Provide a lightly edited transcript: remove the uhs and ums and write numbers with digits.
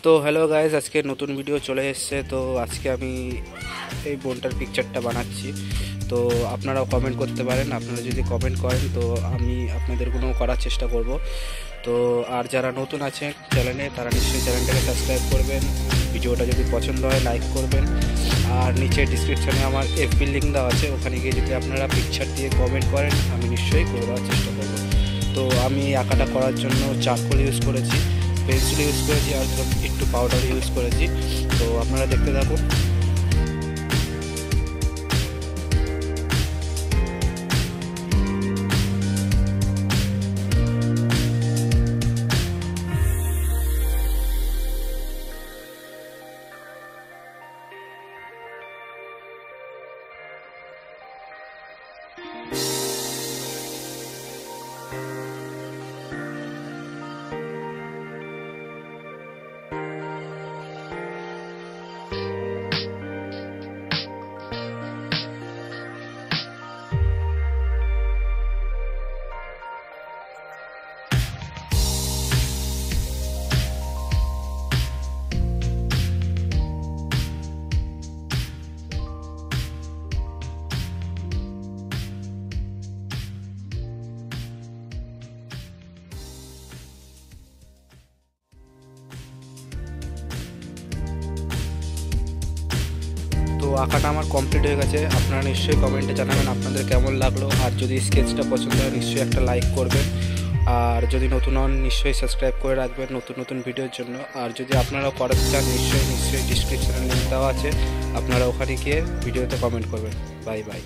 তো hello guys, আজকে নতুন ভিডিও চলে এসেছে। তো আজকে আমি এই বোনটার পিকচারটা বানাচ্ছি। তো আপনারাও কমেন্ট করতে পারেন। আপনারা যদি কমেন্ট করেন তো আমি আপনাদেরগুলো করার চেষ্টা করব। তো আর যারা নতুন আছেন চ্যানেলে, তারা নিশ্চয়ই চ্যানেলটাকে সাবস্ক্রাইব করবেন। ভিডিওটা যদি পছন্দ হয় লাইক করবেন। আর নিচে ডিসক্রিপশানে আমার এফবি লিঙ্ক দেওয়া আছে, ওখানে গিয়ে যদি আপনারা পিকচার দিয়ে কমেন্ট করেন আমি নিশ্চয়ই করে দেওয়ার চেষ্টা করব। তো আমি এই আঁকাটা করার জন্য চারকোল ইউজ করেছি, পেন্সিল ইউজ করেছি, আর একটু পাউডার ইউজ করেছি। তো আপনারা দেখতে থাকুন। তো আঁকাটা আমার কমপ্লিট হয়ে গেছে। আপনারা নিশ্চয়ই কমেন্টে জানাবেন আপনাদের কেমন লাগলো। আর যদি স্কেচটা পছন্দ হয় নিশ্চয়ই একটা লাইক করবেন। আর যদি নতুন হন নিশ্চয়ই সাবস্ক্রাইব করে রাখবেন নতুন নতুন ভিডিওর জন্য। আর যদি আপনারাও করাতে চান নিশ্চয়ই ডিসক্রিপশানে লিঙ্ক দেওয়া আছে, আপনারা ওখানে গিয়ে ভিডিওতে কমেন্ট করবেন। Bye bye.